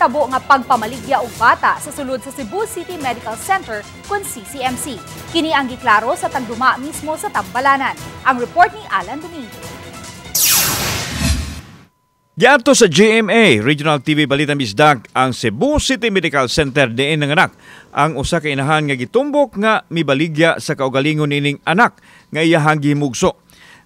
nahitabo nga pagpamaligya og bata sa sulod sa Cebu City Medical Center kun CCMC. Kini ang giklaro sa tagduma mismo sa Tambalanan. Ang report ni Alan Domingo. Giadto sa GMA Regional TV Balita Misdag ang Cebu City Medical Center diin nanganak ang usa ka inahan nga gitumbok nga mibaligya sa kaugalingon nining anak nga iyahang gihimugso.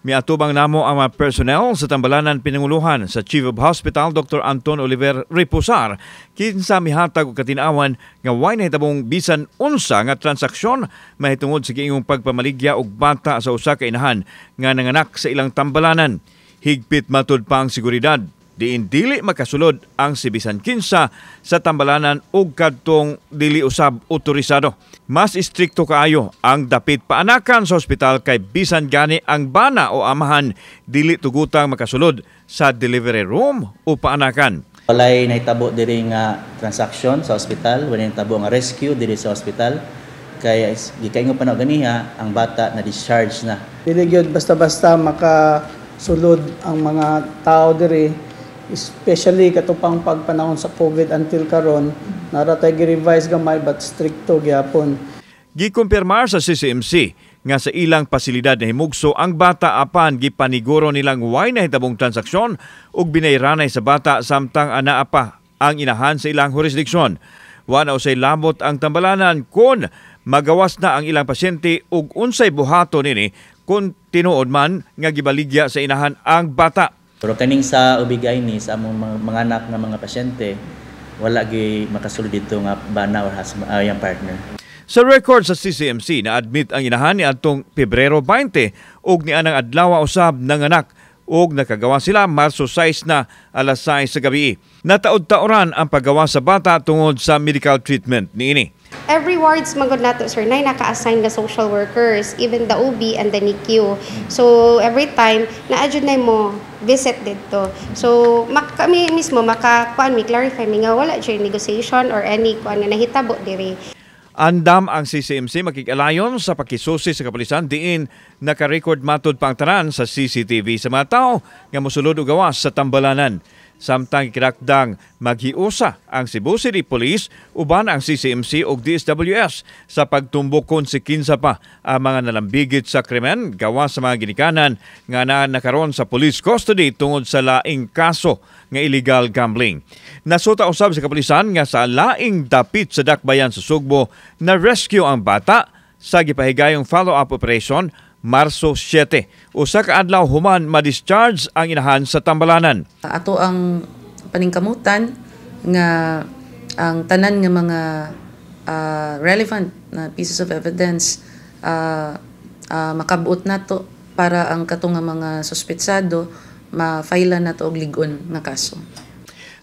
Miatubang namo ang mga personnel sa Tambalanan pinanguluhan sa Chief of Hospital Dr. Anton Oliver Reposar kinsa mihatag og katinawan nga way nahitabong bisan unsa nga transaksyon mahitungod sa giingong pagpamaligya og bata sa usa ka inahan nga nanganak sa ilang Tambalanan. Higpit matud pa ang seguridad diin dili makasulod ang si bisan kinsa sa Tambalanan ug kadtong dili usab otorisado. Mas istrikto kaayo ang dapit paanakan sa ospital kay bisan gani ang bana o amahan dili tugutang makasulod sa delivery room o paanakan. Walay nahitabo diri nga transaksyon sa ospital, walay nahitabo nga rescue diri sa ospital. Kaya gikaingon pa na ganiha ang bata na discharge na. Dili gyud basta-basta makasulod ang mga tao diri, especially katupang pagpanahon sa COVID until karon, naratay gi-revise gamay but stricto gyapon. Gikumpirmar sa CCMC nga sa ilang pasilidad na himugso ang bata apan gipaniguro nilang way nahitabong transaksyon ug binayranay sa bata samtang anaa pa ang inahan sa ilang jurisdiksyon. Wa na usay labot ang Tambalanan kun magawas na ang ilang pasyente ug unsay buhato nini kun tinuod man nga gibaligya sa inahan ang bata. Pero kaning sa ubigay ni sa among mga anak nga mga pasyente, wala gi makasulod dito nga bana or yung partner. Sa record sa CCMC na admit ang inahan ni adtong Pebrero 20 ug ni anang adlaw usab nanganak ug nakagawa sila Marso 6 na alas 6 sa gabi. Nataod-taoran ang paggawa sa bata tungod sa medical treatment niini. Every wards magod nato sir na naka-assign the social workers, even the OB and the NICU. So every time na-adjud na mo visit dito. So kami mismo makakuan mi clarify mi nga wala jud negotiation or any kuan nga nahitabo diri. Andam ang CCMC makikalayon sa pakisusi sa kapulisan diin naka-record matud pang tanan sa CCTV sa mga tao nga mosulod og gawas sa Tambalanan. Samtang kirakdang maghiusa ang Cebu City Police uban ang CCMC ug DSWS sa pagtumbok kon si kinsa pa ang mga nalambigit sa krimen gawas sa mga ginikanan nga nakaron sa police custody tungod sa laing kaso nga illegal gambling. Nasuta usab sa kapulisan nga sa laing dapit sa dakbayan sa Sugbo na rescue ang bata sa gipahigayong follow-up operation Marso 7. Usa ka adlaw human ma-discharge ang inahan sa Tambalanan. Ato ang paningkamutan nga ang tanan nga mga relevant na pieces of evidence makabuot nato para ang katong nga mga suspetsado ma-file nato og lig-on nga kaso.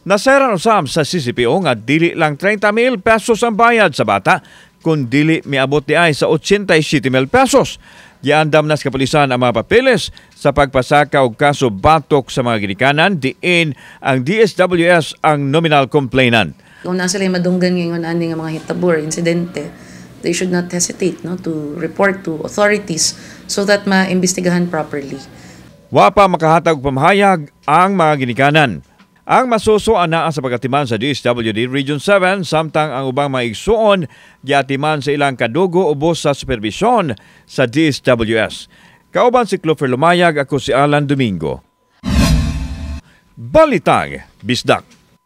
Naseran usab sa CCPO nga dili lang 30,000 pesos ang bayad sa bata kun dili miabot di ay sa 87,000 pesos. Giandam na sa kapulisan ang mga papeles sa pagpasaka og kaso batok sa mga ginikanan diin ang DSWS ang nominal complainant. Kung nasa sila madunggan ngayon ani nga mga hitabo or insidente, they should not hesitate to report to authorities so that maimbestigahan properly. Wa pa makahatag pamahayag ang mga ginikanan. Ang masuso anaa sa pagatiman sa DSWD Region 7 samtang ang ubang mga igsuon giatiman sa ilang kadugo ubos sa supervisyon sa DSWS. Kauban si Clover Lumayag, ako si Alan Domingo. Balitang Bisdak.